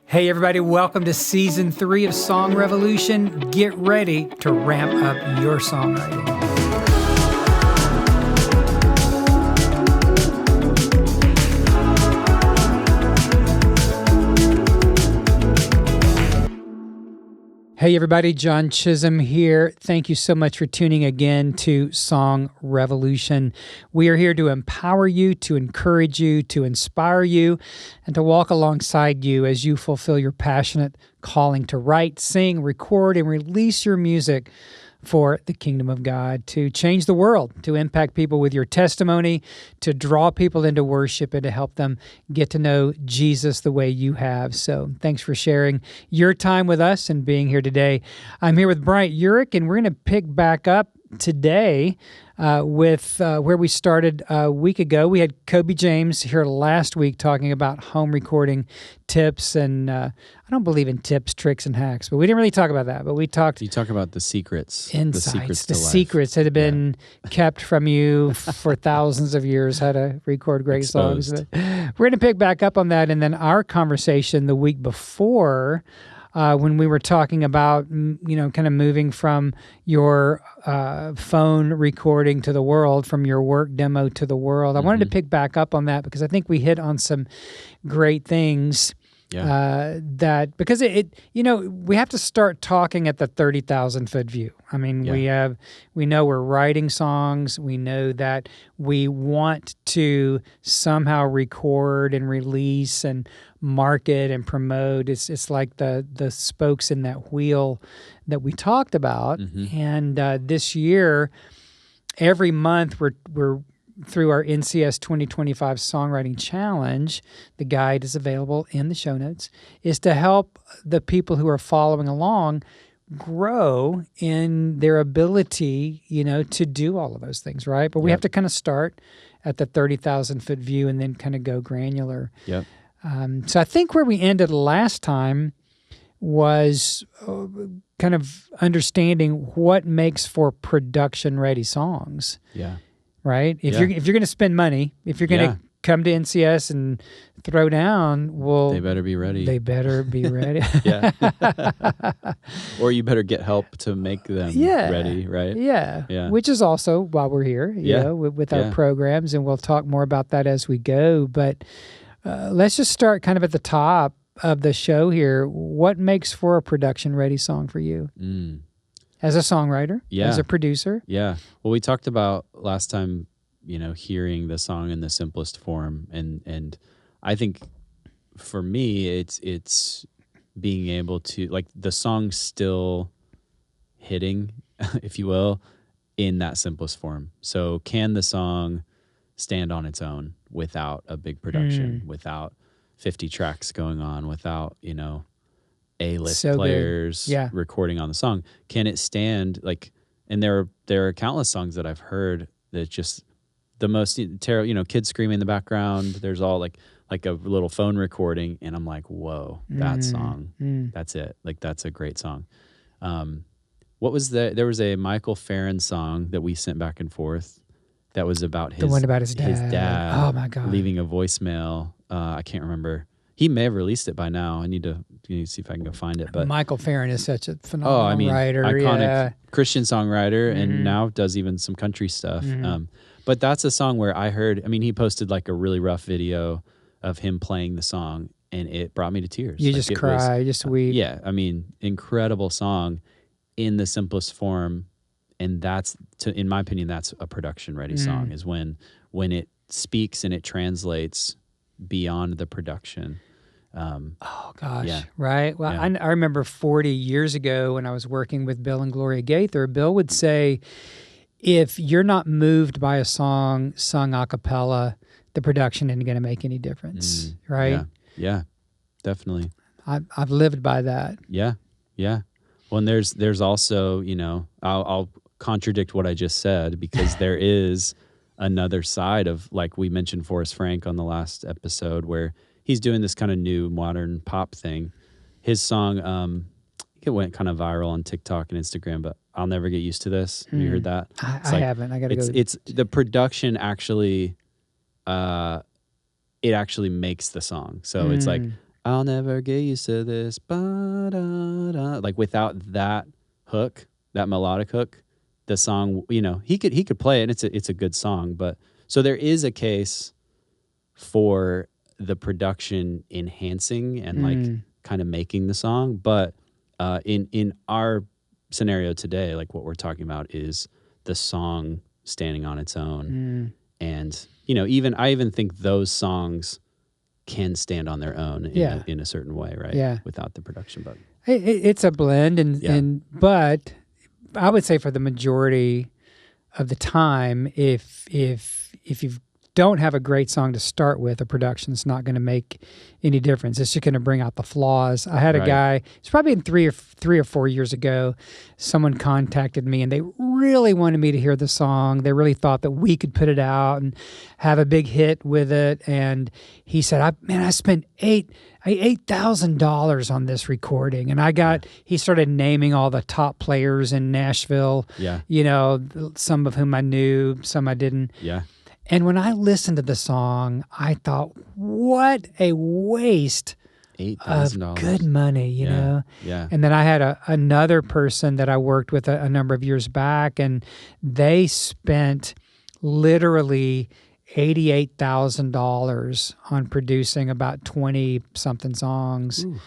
Hey everybody, welcome to Season 3 of Song Revolution. Get ready to ramp up your songwriting. Hey everybody, John Chisum here. Thank you so much for tuning again to Song Revolution. We are here to empower you, to encourage you, to inspire you, and to walk alongside you as you fulfill your passionate calling to write, sing, record, and release your music for the kingdom of God, to change the world, to impact people with your testimony, to draw people into worship, and to help them get to know Jesus the way you have. So thanks for sharing your time with us and being here today. I'm here with Bryant, Urich, and we're going to pick back up today with where we started a week ago. We had Kobe James here last week talking about home recording tips, and I don't believe in tips, tricks, and hacks, but we didn't really talk about that. But we talked. You talk about the secrets, insights, the secrets that have been kept from you for thousands of years, how to record great songs. We're going to pick back up on that, and then our conversation the week before. When we were talking about, kind of moving from your phone recording to the world, from your work demo to the world. I wanted to pick back up on that because I think we hit on some great things. That because we have to start talking at the 30,000 foot view. I mean, we know we're writing songs. We know that we want to somehow record and release and market and promote. It's like the spokes in that wheel that we talked about. And this year, every month we're through our NCS 2025 Songwriting Challenge, the guide is available in the show notes, is to help the people who are following along grow in their ability, to do all of those things, right? But we have to kind of start at the 30,000 foot view and then kind of go granular. Yep. So I think where we ended last time was kind of understanding what makes for production-ready songs. Yeah. Right? If you're going to spend money, if you're going to come to NCS and throw down, well, they better be ready. They better be ready. Or you better get help to make them ready, right? Yeah. Which is also why we're here, with our programs, and we'll talk more about that as we go. But let's just start kind of at the top of the show here. What makes for a production-ready song for you? As a songwriter, as a producer? Yeah. Well, we talked about last time, hearing the song in the simplest form. And I think for me, it's being able to, like, the song still hitting, if you will, in that simplest form. So can the song stand on its own without a big production, without 50 tracks going on, without, A-list players recording on the song? Can it stand, and there are countless songs that I've heard that just the most terrible, kids screaming in the background. There's all like a little phone recording, and I'm like, whoa, that song, that's it. Like, that's a great song. What was there was a Michael Farren song that we sent back and forth that was about the one about his dad. His dad, oh my God, leaving a voicemail. I can't remember. He may have released it by now. I need to see if I can go find it. But Michael Farren is such a phenomenal writer. Iconic Christian songwriter, and now does even some country stuff. But that's a song where I heard, he posted like a really rough video of him playing the song, and it brought me to tears. You just cry, just weep. Yeah, incredible song in the simplest form. And that's, in my opinion, that's a production-ready song, is when it speaks and it translates beyond the production. Right? Well, I remember 40 years ago when I was working with Bill and Gloria Gaither, Bill would say, if you're not moved by a song sung a cappella, the production isn't going to make any difference, right? Yeah, definitely. I've lived by that. Yeah. Well, and there's also, I'll contradict what I just said, because there is another side of, like we mentioned Forrest Frank on the last episode, where he's doing this kind of new modern pop thing. His song, it went kind of viral on TikTok and Instagram, but I'll Never Get Used to This. Have you heard that? I haven't. I got to go. It's the production actually, it actually makes the song. So it's like, I'll never get used to this. Ba-da-da. Like without that hook, that melodic hook, the song, he could play it. And it's a good song, but so there is a case for the production enhancing and like kind of making the song, but in our scenario today, like what we're talking about is the song standing on its own, and I even think those songs can stand on their own in a certain way, right? Yeah, without the production, but it's a blend, but I would say for the majority of the time, if you don't have a great song to start with, the production's not going to make any difference. It's just going to bring out the flaws. I had a guy, it's probably in three or 4 years ago, someone contacted me and they really wanted me to hear the song. They really thought that we could put it out and have a big hit with it. And he said, I spent $8,000 on this recording. And he started naming all the top players in Nashville, some of whom I knew, some I didn't. Yeah. And when I listened to the song, I thought, what a waste of good money, you know? Yeah. And then I had another person that I worked with a number of years back, and they spent literally $88,000 on producing about 20-something songs. Ooh.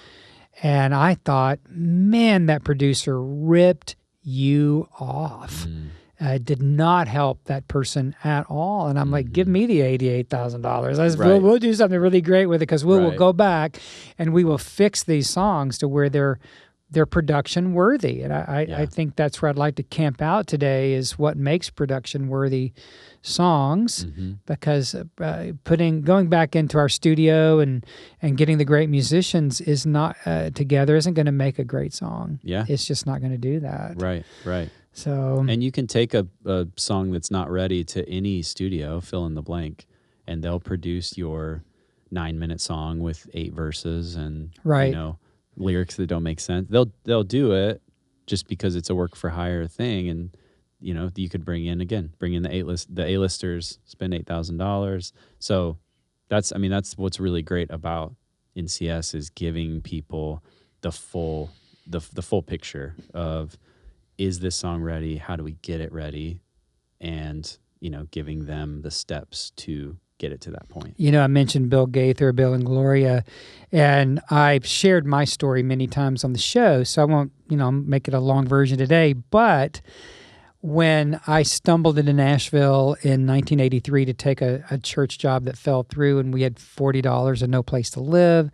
And I thought, man, that producer ripped you off. Did not help that person at all. And I'm like, give me the $88,000. We'll do something really great with it, because we'll go back and we will fix these songs to where they're production worthy. And I think that's where I'd like to camp out today, is what makes production worthy songs, because going back into our studio and getting the great musicians is not together isn't going to make a great song. Yeah. It's just not going to do that. Right. So, and you can take a song that's not ready to any studio, fill in the blank, and they'll produce your 9-minute song with 8 verses and lyrics that don't make sense. They'll do it just because it's a work for hire thing, and you could bring in the A-listers, spend $8,000. So that's what's really great about NCS, is giving people the full picture of, is this song ready? How do we get it ready? And, giving them the steps to get it to that point. I mentioned Bill Gaither, Bill and Gloria, and I've shared my story many times on the show, so I won't, make it a long version today. But when I stumbled into Nashville in 1983 to take a church job that fell through, and we had $40 and no place to live,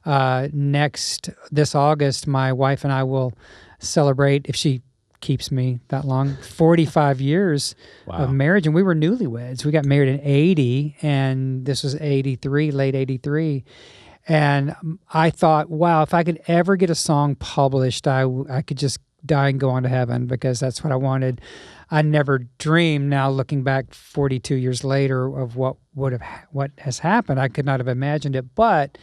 this August, my wife and I will celebrate, if she keeps me that long, 45 years of marriage. And we were newlyweds. We got married in 80, and this was 83, late 83. And I thought, wow, if I could ever get a song published, I could just die and go on to heaven, because that's what I wanted. I never dreamed, now looking back 42 years later, of what has happened. I could not have imagined it. But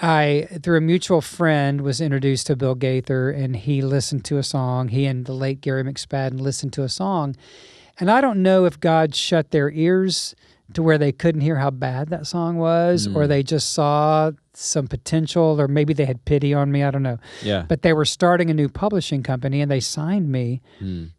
I, through a mutual friend, was introduced to Bill Gaither, and he listened to a song. He and the late Gary McSpadden listened to a song. And I don't know if God shut their ears to where they couldn't hear how bad that song was, or they just saw some potential, or maybe they had pity on me. I don't know. Yeah. But they were starting a new publishing company, and they signed me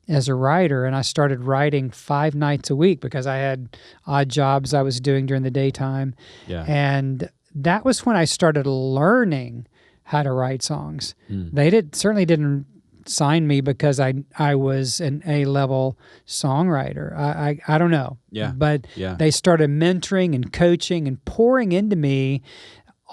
as a writer. And I started writing 5 nights a week, because I had odd jobs I was doing during the daytime. Yeah. And that was when I started learning how to write songs. They certainly didn't sign me because I was an A-level songwriter. I don't know. Yeah. But they started mentoring and coaching and pouring into me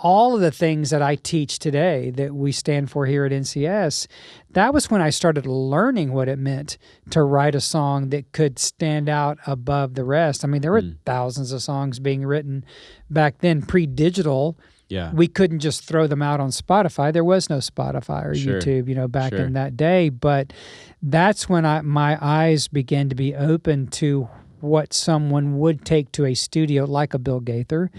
all of the things that I teach today, that we stand for here at NCS. That was when I started learning what it meant to write a song that could stand out above the rest. I mean, there were thousands of songs being written back then, pre-digital. Yeah. We couldn't just throw them out on Spotify. There was no Spotify or YouTube, back in that day. But that's when my eyes began to be open to what someone would take to a studio like a Bill Gaither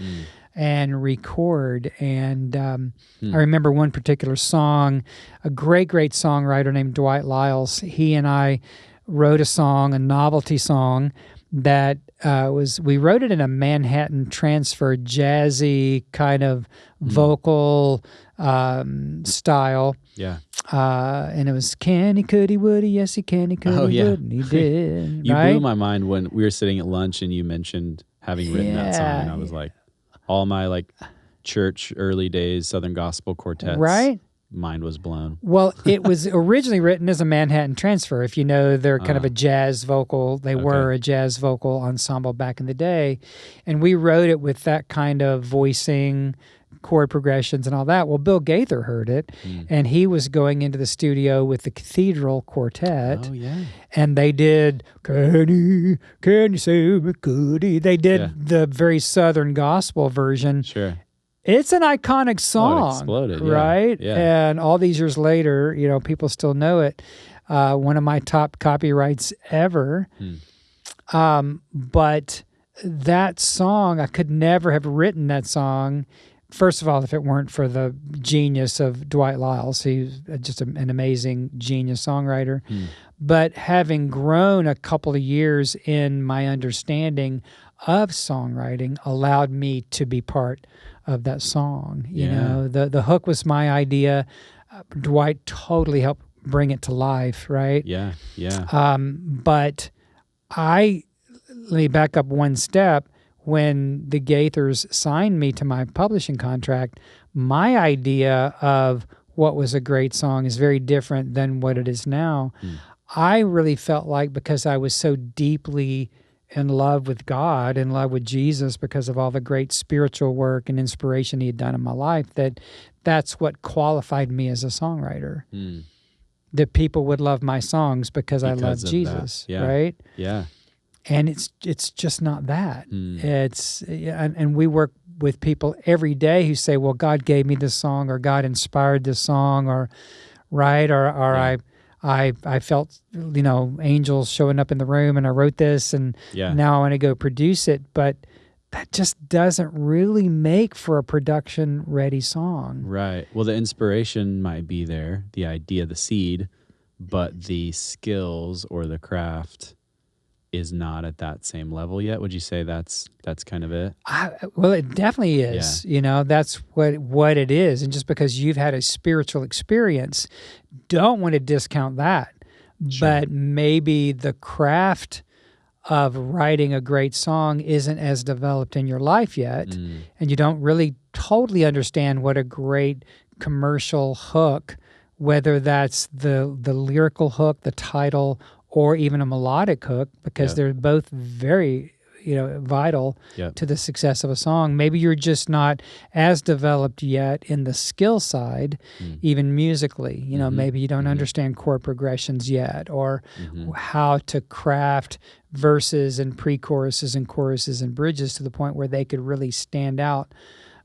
and record. And I remember one particular song, a great songwriter named Dwight Lyles. He and I wrote a song, a novelty song, that we wrote it in a Manhattan Transfer jazzy kind of vocal style. Yeah. And it was can he, could he, would he, yes he can, he could, he would, and he did. You right? blew my mind when we were sitting at lunch and you mentioned having written that song. And I was like, all my like church early days Southern gospel quartets. Right? Mind was blown. Well, it was originally written as a Manhattan Transfer. If you know, they're kind of a jazz vocal. They were a jazz vocal ensemble back in the day. And we wrote it with that kind of voicing, chord progressions and all that. Well, Bill Gaither heard it, and he was going into the studio with the Cathedral Quartet. Oh, yeah. And they did, can you say me, could he? They did the very Southern gospel version. Sure. It's an iconic song, it exploded, right? Yeah. And all these years later, people still know it. One of my top copyrights ever. But that song, I could never have written that song. First of all, if it weren't for the genius of Dwight Lyles, he's just an amazing genius songwriter. But having grown a couple of years in my understanding of songwriting allowed me to be part of that song. You know, the hook was my idea. Dwight totally helped bring it to life, right? Yeah, yeah. But let me back up one step. When the Gaithers signed me to my publishing contract, my idea of what was a great song is very different than what it is now. I really felt like, because I was so deeply in love with God, in love with Jesus, because of all the great spiritual work and inspiration he had done in my life, that's what qualified me as a songwriter. That people would love my songs because I love Jesus, right? Yeah. And it's just not that. And we work with people every day who say, well, God gave me this song, or God inspired this song, or I felt, angels showing up in the room and I wrote this and now I want to go produce it. But that just doesn't really make for a production-ready song. Right. Well, the inspiration might be there, the idea, the seed, but the skills or the craft is not at that same level yet. Would you say that's kind of it? Well, it definitely is. That's what it is. And just because you've had a spiritual experience, don't want to discount that. Sure. But maybe the craft of writing a great song isn't as developed in your life yet, and you don't really totally understand what a great commercial hook, whether that's the lyrical hook, the title, or even a melodic hook, because they're both very vital to the success of a song. Maybe you're just not as developed yet in the skill side, even musically. Maybe you don't understand chord progressions yet, or how to craft verses and pre-choruses and choruses and bridges to the point where they could really stand out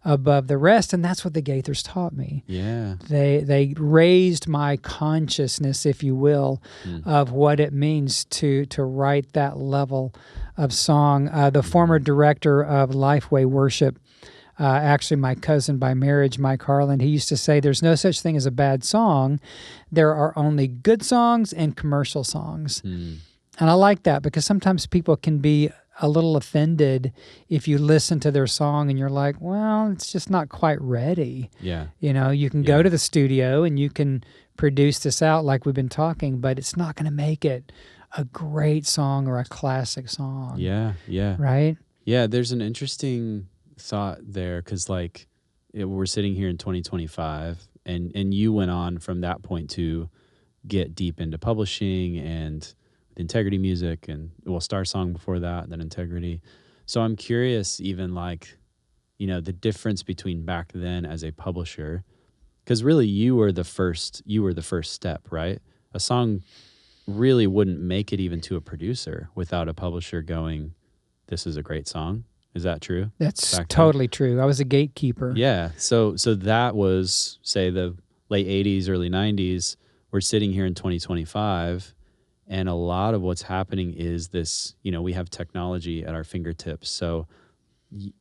above the rest. And that's what the Gaithers taught me. Yeah. They raised my consciousness, if you will, of what it means to write that level of song. The former director of Lifeway Worship, actually my cousin by marriage, Mike Harlan, he used to say there's no such thing as a bad song. There are only good songs and commercial songs. And I like that, because sometimes people can be a little offended if you listen to their song and you're like, well, it's just not quite ready. Yeah. You can go to the studio and you can produce this out like we've been talking, but it's not going to make it a great song or a classic song. Yeah, yeah. Right? Yeah, there's an interesting thought there, because we're sitting here in 2025, and you went on from that point to get deep into publishing and Integrity Music, and Star Song before that, then Integrity. So I'm curious, even the difference between back then as a publisher, because really you were the first step, right? A song really wouldn't make it even to a producer without a publisher going, this is a great song. Is that true? That's totally true. I was a gatekeeper. Yeah. So that was, say, the late 80s, early 90s. We're sitting here in 2025. And a lot of what's happening is this, we have technology at our fingertips. So,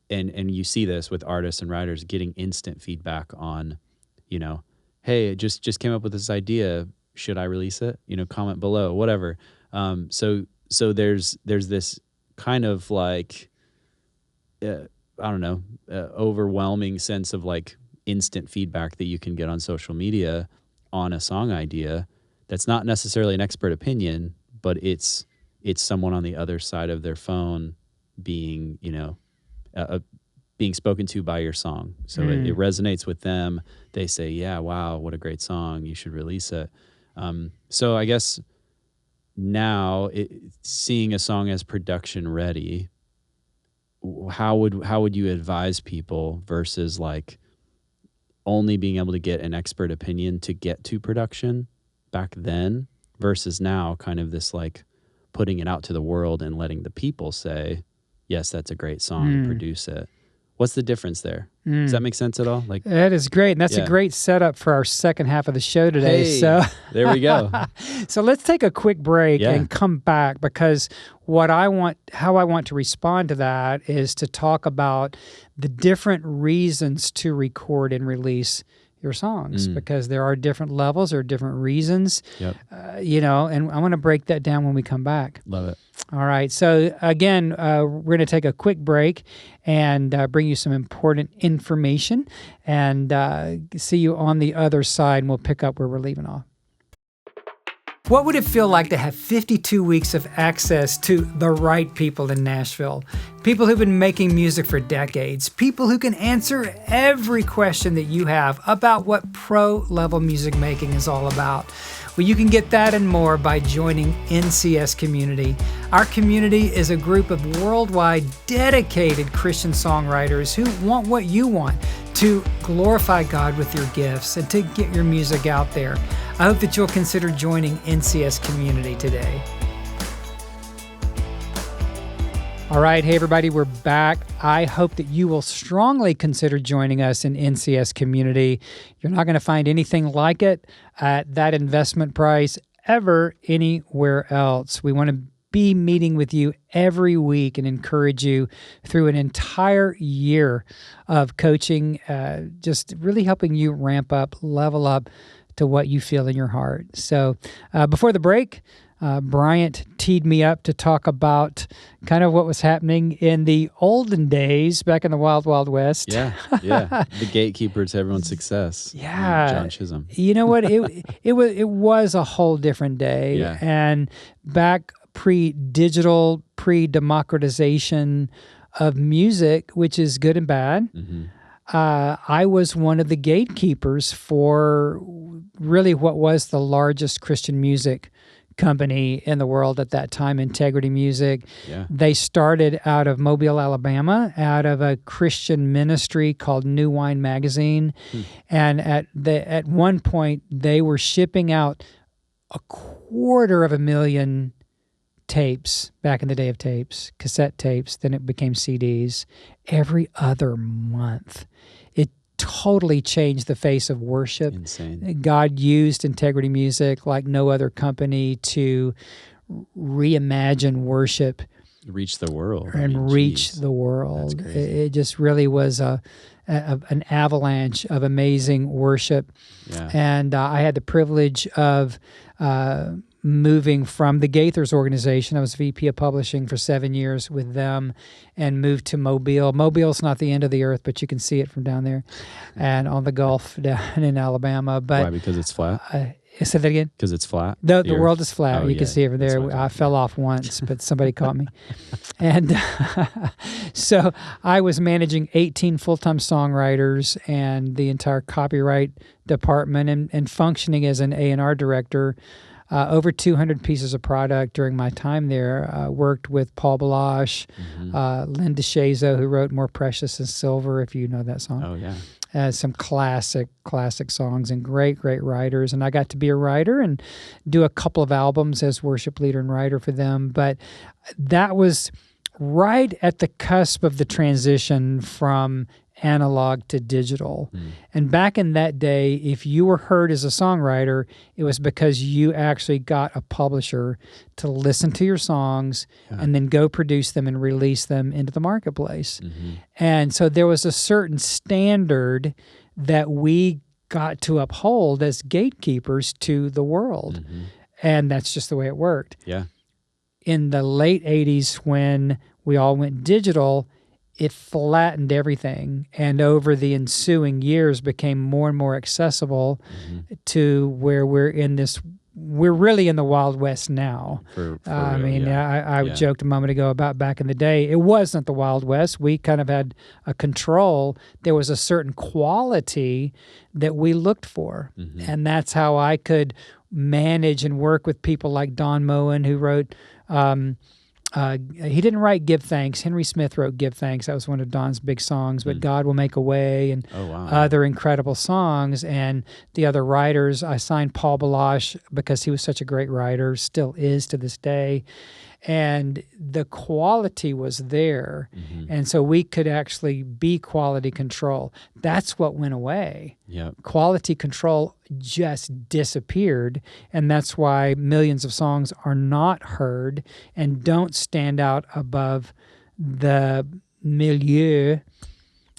and you see this with artists and writers getting instant feedback on, hey, I just came up with this idea. Should I release it? Comment below, whatever. So there's this kind of like, I don't know, overwhelming sense of like instant feedback that you can get on social media on a song idea that's not necessarily an expert opinion, but it's someone on the other side of their phone being, being spoken to by your song. So it resonates with them. They say, yeah, wow, what a great song. You should release it. So I guess now seeing a song as production ready, how would you advise people versus like only being able to get an expert opinion to get to production back then versus now kind of this like putting it out to the world and letting the people say, yes, that's a great song, produce it. What's the difference there? Does that make sense at all? Like that is great. And that's a great setup for our second half of the show today. Hey, so there we go. So let's take a quick break and come back, because how I want to respond to that is to talk about the different reasons to record and release your songs, because there are different levels or different reasons, and I want to break that down when we come back. Love it. All right. So again, we're going to take a quick break and bring you some important information, and see you on the other side, and we'll pick up where we're leaving off. What would it feel like to have 52 weeks of access to the right people in Nashville? People who've been making music for decades. People who can answer every question that you have about what pro-level music making is all about. Well, you can get that and more by joining NCS Community. Our community is a group of worldwide dedicated Christian songwriters who want what you want, to glorify God with your gifts and to get your music out there. I hope that you'll consider joining NCS Community today. All right, hey everybody, we're back. I hope that you will strongly consider joining us in NCS Community. You're not going to find anything like it at that investment price ever anywhere else. We want to be meeting with you every week and encourage you through an entire year of coaching, just really helping you ramp up, level up to what you feel in your heart. So before the break, Bryant teed me up to talk about kind of what was happening in the olden days back in the Wild Wild West. Yeah. The gatekeeper to everyone's success. Yeah. John Chisum. You know what? It was a whole different day. Yeah. And back pre-digital, pre-democratization of music, which is good and bad, I was one of the gatekeepers for really what was the largest Christian music company in the world at that time, Integrity Music. Yeah. They started out of Mobile, Alabama, out of a Christian ministry called New Wine Magazine. And at one point, they were shipping out 250,000 tapes, back in the day of tapes, cassette tapes, then it became CDs, every other month. It totally changed the face of worship. Insane. God used Integrity Music like no other company to reimagine worship. Reach the world. Reach the world. That's crazy. It just really was an avalanche of amazing worship. Yeah. And I had the privilege of moving from the Gaithers organization. I was VP of publishing for 7 years with them and moved to Mobile. Mobile's not the end of the earth, but you can see it from down there and on the Gulf down in Alabama. But why? Because it's flat? Say that again? Because it's flat? The world is flat. Oh, you can see it from there. I fell off once, but somebody caught me. And so I was managing 18 full-time songwriters and the entire copyright department and functioning as an A&R director. Over 200 pieces of product during my time there. Worked with Paul Balash, Linda Shazo, who wrote More Precious Than Silver, if you know that song. Oh, yeah. Some classic songs and great writers. And I got to be a writer and do a couple of albums as worship leader and writer for them. But that was right at the cusp of the transition from analog to digital. And back in that day, if you were heard as a songwriter, it was because you actually got a publisher to listen to your songs and then go produce them and release them into the marketplace. And so there was a certain standard that we got to uphold as gatekeepers to the world. And that's just the way it worked. Yeah. In the late 80s, when we all went digital, it flattened everything, and over the ensuing years became more and more accessible to where we're really in the Wild West now. For I real, mean, yeah. I joked a moment ago about back in the day. It wasn't the Wild West. We kind of had a control. There was a certain quality that we looked for, and that's how I could manage and work with people like Don Moen, who wrote. He didn't write Give Thanks. Henry Smith wrote Give Thanks. That was one of Don's big songs, but God Will Make a Way and other incredible songs. And the other writers, I signed Paul Balash because he was such a great writer, still is to this day. And the quality was there. And so we could actually be quality control. That's what went away. Yep. Quality control just disappeared. And that's why millions of songs are not heard and don't stand out above the milieu,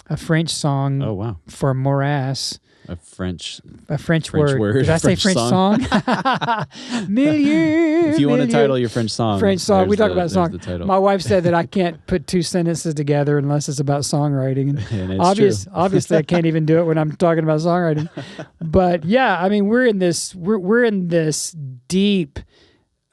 a French song for morass. A French word. Did I say French song? Milieu. If you want to title your French song. We talk about song. My wife said that I can't put two sentences together unless it's about songwriting. And it's obviously, I can't even do it when I'm talking about songwriting. But yeah, I mean, we're in this deep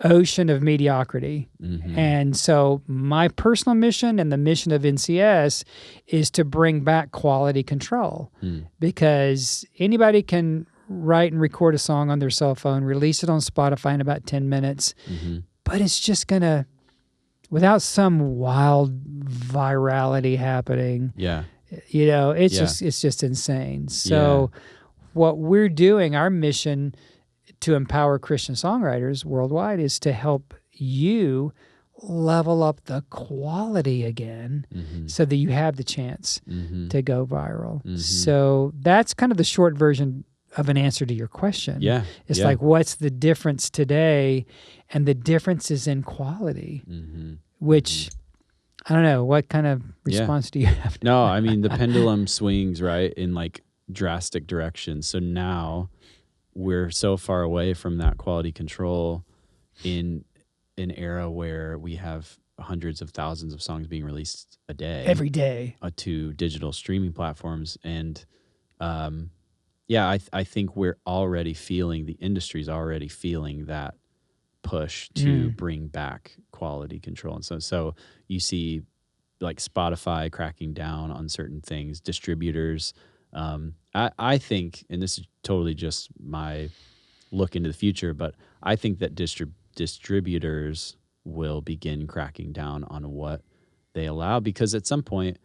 ocean of mediocrity. And so my personal mission and the mission of NCS is to bring back quality control, because anybody can write and record a song on their cell phone, release it on Spotify in about 10 minutes, but it's just going to, without some wild virality happening, it's just insane. So what we're doing, our mission to empower Christian songwriters worldwide, is to help you level up the quality again so that you have the chance to go viral. So that's kind of the short version of an answer to your question. It's like, what's the difference today? And the difference is in quality, which I don't know, what kind of response do you have? No, I mean, the pendulum swings, right, in like drastic directions. So now we're so far away from that quality control in an era where we have hundreds of thousands of songs being released a day, every day, to digital streaming platforms. And I think we're already feeling, the industry's already feeling that push to bring back quality control. And so you see like Spotify cracking down on certain things, distributors. I think, and this is totally just my look into the future, but I think that distributors will begin cracking down on what they allow, because at some point,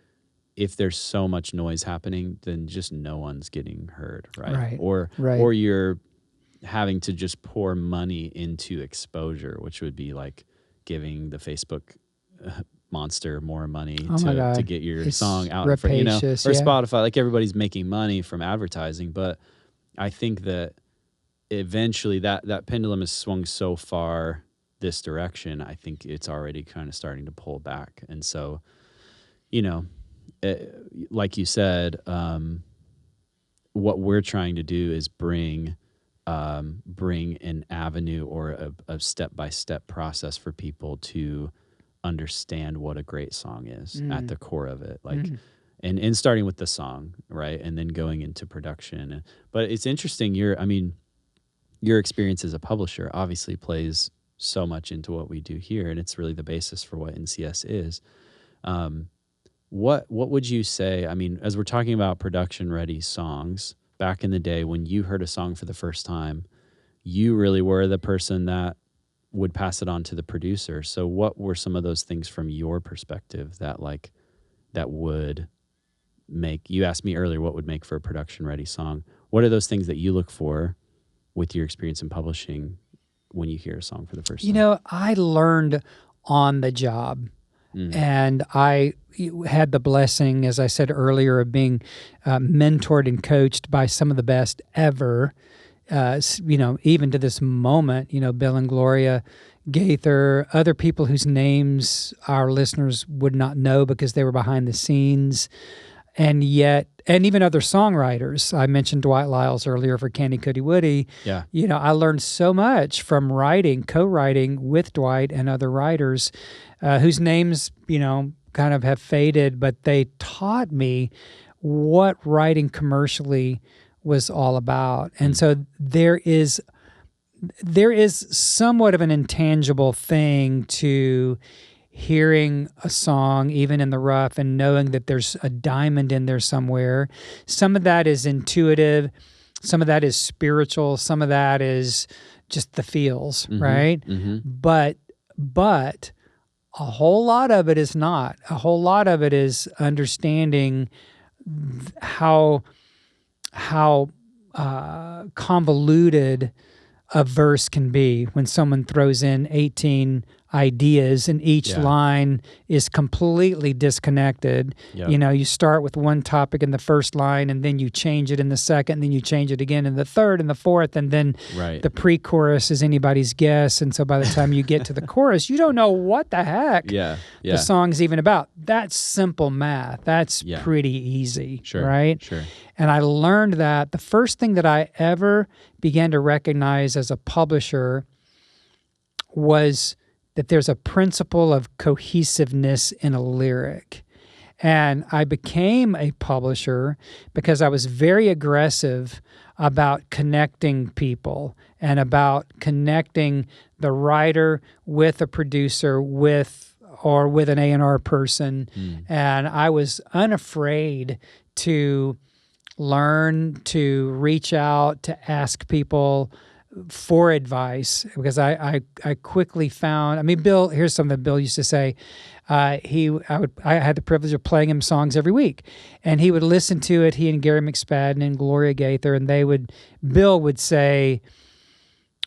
if there's so much noise happening, then just no one's getting heard, right? Or you're having to just pour money into exposure, which would be like giving the Facebook monster more money to get your song out in front, or Spotify. Like, everybody's making money from advertising, but I think that eventually that pendulum has swung so far this direction. I think it's already kind of starting to pull back. And so, like you said, what we're trying to do is bring an avenue or a step-by-step process for people to understand what a great song is at the core of it. Like, and starting with the song, right? And then going into production. But it's interesting, your experience as a publisher obviously plays so much into what we do here, and it's really the basis for what NCS is. What would you say, I mean, as we're talking about production-ready songs, back in the day when you heard a song for the first time, you really were the person that would pass it on to the producer. So what were some of those things from your perspective that would make, you asked me earlier what would make for a production-ready song. What are those things that you look for with your experience in publishing when you hear a song for the first time? I learned on the job. And I had the blessing, as I said earlier, of being mentored and coached by some of the best ever, even to this moment, Bill and Gloria Gaither, other people whose names our listeners would not know because they were behind the scenes. and even other songwriters. I mentioned Dwight Lyles earlier for Candy Cootie Woody. Yeah. I learned so much from co-writing with Dwight and other writers whose names, kind of have faded, but they taught me what writing commercially was all about. And so there is somewhat of an intangible thing to hearing a song, even in the rough, and knowing that there's a diamond in there somewhere. Some of that is intuitive, some of that is spiritual, some of that is just the feels, right? But a whole lot of it is not. A whole lot of it is understanding how convoluted a verse can be when someone throws in 18 ideas and each line is completely disconnected. Yep. You start with one topic in the first line and then you change it in the second, and then you change it again in the third and the fourth, and then the pre-chorus is anybody's guess. And so by the time you get to the chorus, you don't know what the heck the song's even about. That's simple math. That's pretty easy, right? Sure. And I learned that the first thing that I ever began to recognize as a publisher was that there's a principle of cohesiveness in a lyric. And I became a publisher because I was very aggressive about connecting people and about connecting the writer with a producer or with an A&R person. And I was unafraid to learn, to reach out, to ask people for advice, because I quickly found, Bill, here's something that Bill used to say. I had the privilege of playing him songs every week, and he would listen to it, he and Gary McSpadden and Gloria Gaither, and Bill would say,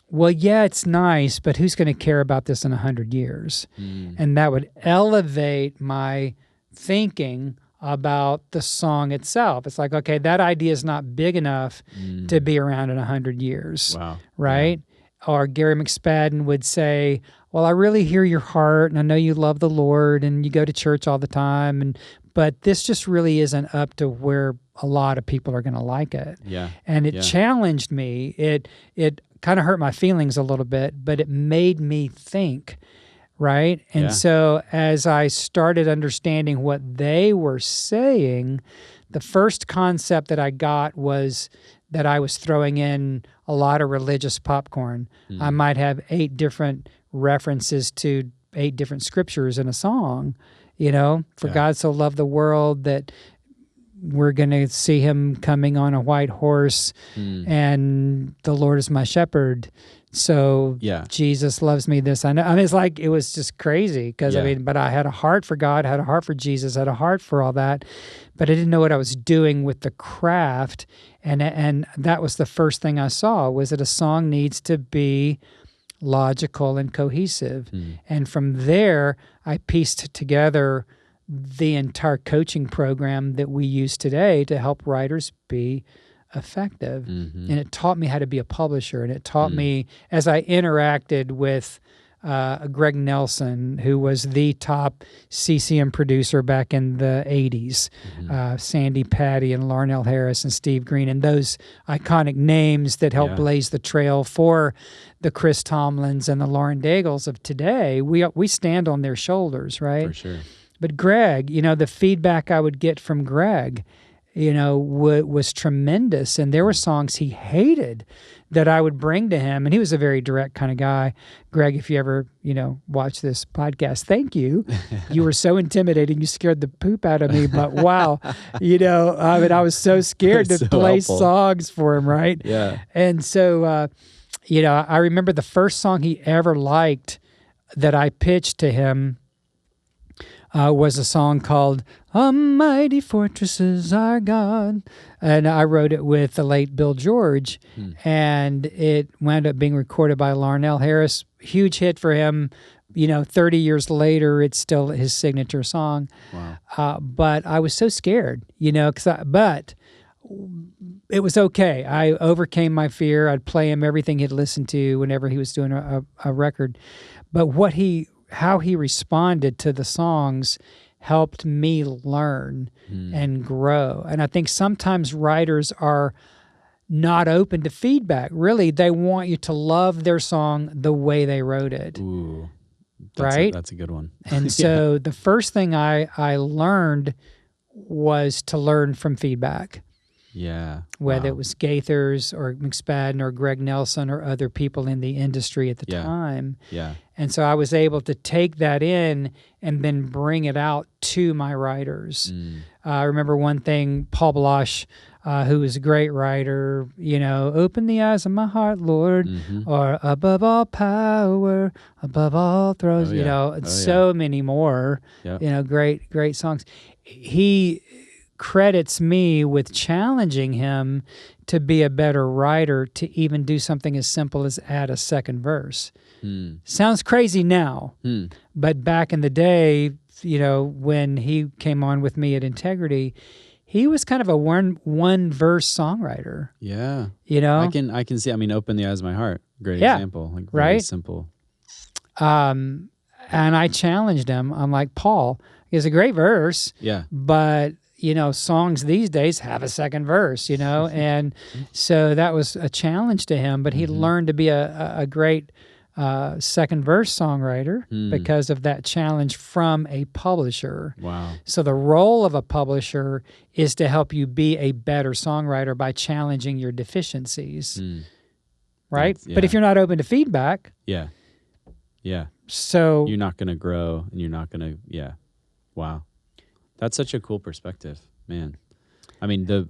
well, yeah, it's nice, but who's going to care about this in 100 years? And that would elevate my thinking about the song itself. It's like, okay, that idea is not big enough to be around in 100 years. Wow. Right? Yeah. Or Gary McSpadden would say, well, I really hear your heart, and I know you love the Lord, and you go to church all the time, but this just really isn't up to where a lot of people are going to like it. Yeah. And it challenged me. It kind of hurt my feelings a little bit, but it made me think. Right? And so as I started understanding what they were saying, the first concept that I got was that I was throwing in a lot of religious popcorn. I might have 8 different references to 8 different scriptures in a song, for God so loved the world that we're going to see him coming on a white horse and the Lord is my shepherd. So Jesus loves me this. I know. It's like, it was just crazy because but I had a heart for God, had a heart for Jesus, had a heart for all that, but I didn't know what I was doing with the craft. And that was the first thing I saw, was that a song needs to be logical and cohesive. And from there, I pieced together the entire coaching program that we use today to help writers be effective. And it taught me how to be a publisher, and it taught me, as I interacted with Greg Nelson, who was the top CCM producer back in the 80s, Sandy Patty and Larnell Harris and Steve Green, and those iconic names that helped blaze the trail for the Chris Tomlins and the Lauren Daigles of today. We stand on their shoulders, right? For sure. But Greg, the feedback I would get from Greg, was tremendous. And there were songs he hated that I would bring to him. And he was a very direct kind of guy. Greg, if you ever, watch this podcast, thank you. You were so intimidating. You scared the poop out of me. But wow, I was so scared to play songs for him, right? Yeah. And so, I remember the first song he ever liked that I pitched to him was a song called "A Mighty Fortress Is Our God." And I wrote it with the late Bill George. And it wound up being recorded by Larnell Harris. Huge hit for him. 30 years later, it's still his signature song. Wow. But I was so scared, but it was okay. I overcame my fear. I'd play him everything he'd listened to whenever he was doing a record. But how he responded to the songs helped me learn and grow. And I think sometimes writers are not open to feedback. Really, they want you to love their song the way they wrote it. Ooh, right? That's a good one. And so the first thing I learned was to learn from feedback. Yeah. Whether it was Gaithers or McSpadden or Greg Nelson or other people in the industry at the time. Yeah. And so I was able to take that in and then bring it out to my writers. I remember one thing, Paul Baloche, who was a great writer, open the eyes of my heart, Lord, or above all power, above all thrones, so many more, great songs. He credits me with challenging him to be a better writer, to even do something as simple as add a second verse. Sounds crazy now, but back in the day, when he came on with me at Integrity, he was kind of a one verse songwriter. Yeah. I can see, open the eyes of my heart. Great example. Like very simple. And I challenged him. I'm like, Paul, it's a great verse. Yeah. But songs these days have a second verse, and so that was a challenge to him, but he learned to be a great second verse songwriter because of that challenge from a publisher. Wow. So the role of a publisher is to help you be a better songwriter by challenging your deficiencies, right? But if you're not open to feedback... Yeah. So... You're not going to grow, and you're not going to... Yeah. Wow. That's such a cool perspective, man. The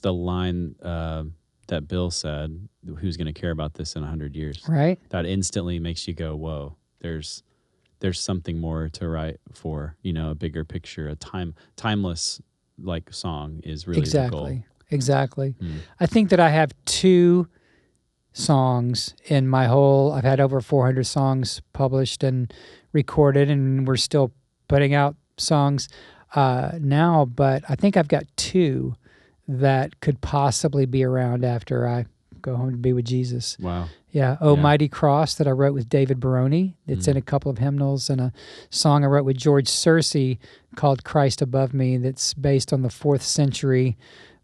line that Bill said, who's going to care about this in 100 years? Right. That instantly makes you go, whoa, there's something more to write for, a bigger picture, a timeless like song is really the goal. Exactly. I think that I have 2 songs in my whole, I've had over 400 songs published and recorded, and we're still putting out songs now, but I think I've got 2 that could possibly be around after I go home to be with Jesus. Wow. Yeah. Oh, Mighty Cross, that I wrote with David Baroni. It's in a couple of hymnals, and a song I wrote with George Searcy called Christ Above Me, that's based on the 4th century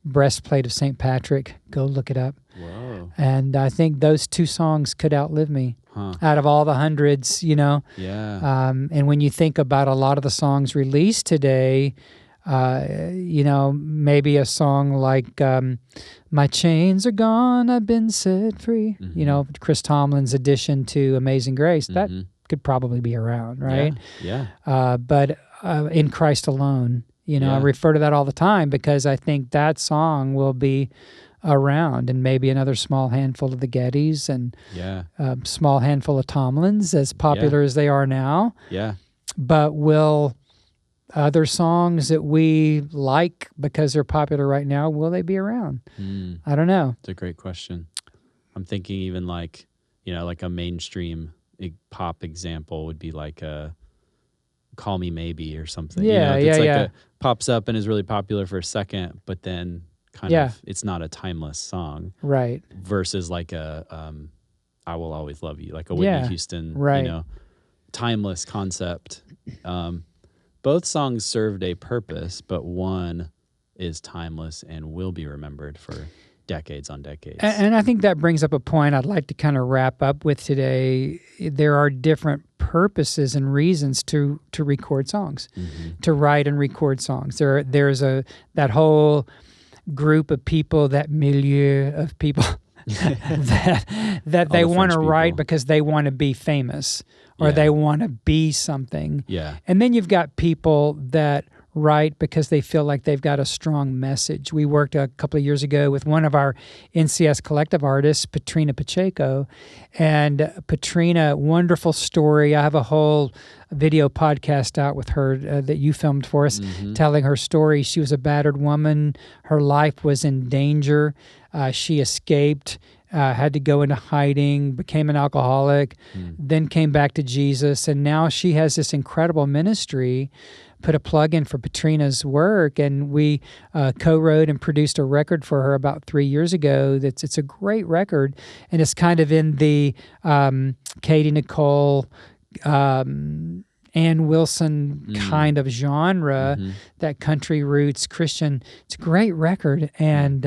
breastplate of St. Patrick. Go look it up. Whoa. And I think those 2 songs could outlive me. Out of all the hundreds, Yeah. And when you think about a lot of the songs released today, maybe a song like My Chains Are Gone, I've Been Set Free, Chris Tomlin's addition to Amazing Grace, that could probably be around, right? Yeah. But In Christ Alone, I refer to that all the time because I think that song will be around, and maybe another small handful of the Gettys and small handful of Tomlins, as popular as they are now. Yeah. But will other songs that we like because they're popular right now, will they be around? I don't know. It's a great question. I'm thinking even like a mainstream pop example would be like a Call Me Maybe or something. Pops up and is really popular for a second, but then kind of, it's not a timeless song, right? Versus like a I Will Always Love You, like a Whitney Houston, timeless concept. Both songs served a purpose, but one is timeless and will be remembered for decades on decades. And I think that brings up a point I'd like to kind of wrap up with today. There are different purposes and reasons to record songs, to write and record songs. There's that whole group of people, that milieu of people that they want to write because they want to be famous or they want to be something. Yeah. And then you've got people that write because they feel like they've got a strong message. We worked a couple of years ago with one of our NCS collective artists, Patrina Pacheco. And Patrina, wonderful story. I have a whole video podcast out with her that you filmed for us, telling her story. She was a battered woman. Her life was in danger. She escaped, had to go into hiding, became an alcoholic, then came back to Jesus. And now she has this incredible ministry. Put a plug in for Patrina's work, and we co-wrote and produced a record for her about 3 years ago. It's a great record, and it's kind of in the Katie Nicole Ann Wilson kind of genre, that country roots Christian. It's a great record, and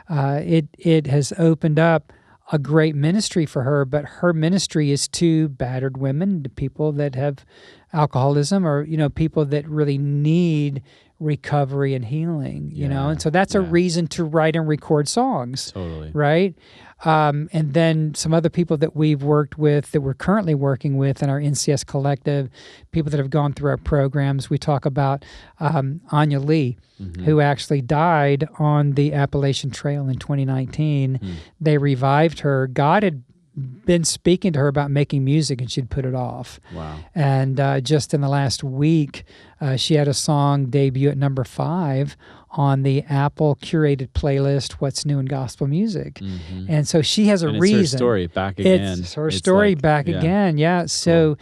it has opened up a great ministry for her. But her ministry is to battered women, to people that have alcoholism, or people that really need recovery and healing. And so that's a reason to write and record songs. Totally. Right. And then some other people that we've worked with, that we're currently working with in our NCS collective, people that have gone through our programs. We talk about Anya Lee, who actually died on the Appalachian Trail in 2019. They revived her. God had been speaking to her about making music, and she'd put it off. Wow. And just in the last week, she had a song debut at number 5 on the Apple curated playlist, What's New in Gospel Music. And so she has a reason. It's her story back again. It's her story back again, yeah. So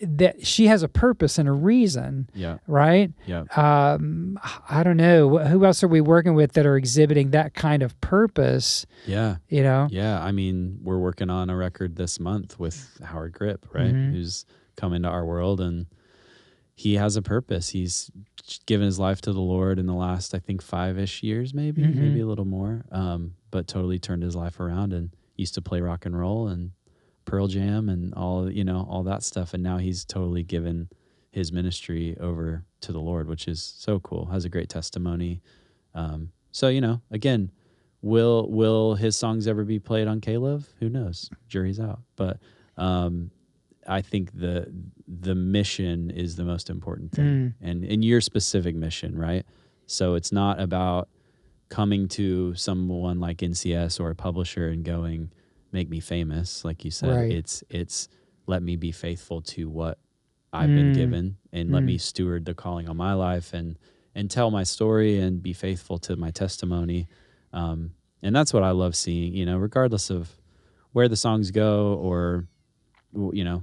that she has a purpose and a reason, right? Yeah. I don't know. Who else are we working with that are exhibiting that kind of purpose? Yeah. Yeah, I mean, we're working on a record this month with Howard Grip, right? Who's come into our world, and he has a purpose. He's given his life to the Lord in the last, I think, 5-ish years, maybe a little more, but totally turned his life around, and used to play rock and roll and Pearl Jam and all that stuff. And now he's totally given his ministry over to the Lord, which is so cool. Has a great testimony. So, again, will his songs ever be played on K-Love? Who knows? Jury's out. But I think the mission is the most important thing, and in your specific mission, right? So it's not about coming to someone like NCS or a publisher and going, make me famous, like you said. Right. It's let me be faithful to what I've been given, and let me steward the calling on my life, and tell my story, and be faithful to my testimony. And that's what I love seeing, regardless of where the songs go, or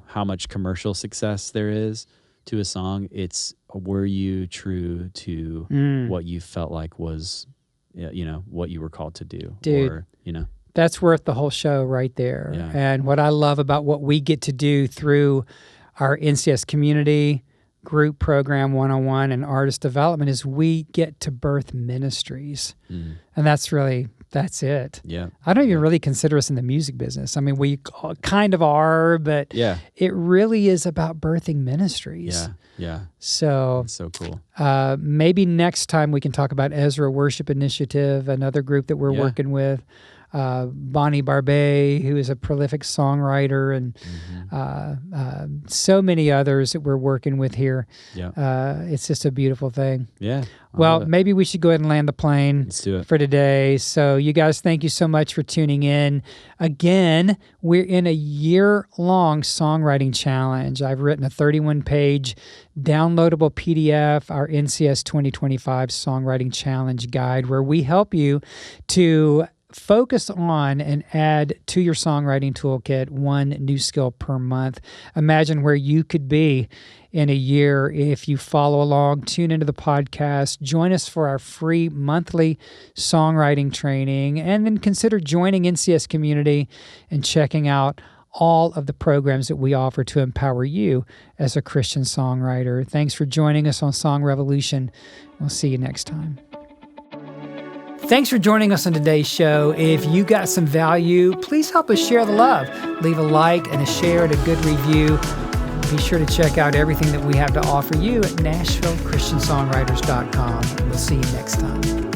how much commercial success there is to a song. It's, were you true to what you felt like was, what you were called to do? Dude, or, that's worth the whole show right there. Yeah. And what I love about what we get to do through our NCS community group program 101 and artist development is we get to birth ministries. And that's it. Yeah. I don't even really consider us in the music business. I mean, we kind of are, but it really is about birthing ministries. Yeah. So that's so cool. Maybe next time we can talk about Ezra Worship Initiative, another group that we're working with. Bonnie Barbet, who is a prolific songwriter, and so many others that we're working with here. Yeah. It's just a beautiful thing. Yeah. Well, maybe we should go ahead and land the plane. Let's do it for today. So you guys, thank you so much for tuning in. Again, we're in a year-long songwriting challenge. I've written a 31-page downloadable PDF, our NCS 2025 Songwriting Challenge Guide, where we help you to focus on and add to your songwriting toolkit one new skill per month. Imagine where you could be in a year if you follow along, tune into the podcast, join us for our free monthly songwriting training, and then consider joining NCS Community and checking out all of the programs that we offer to empower you as a Christian songwriter. Thanks for joining us on Song Revolution. We'll see you next time. Thanks for joining us on today's show. If you got some value, please help us share the love. Leave a like and a share and a good review. Be sure to check out everything that we have to offer you at NashvilleChristiansongwriters.com. We'll see you next time.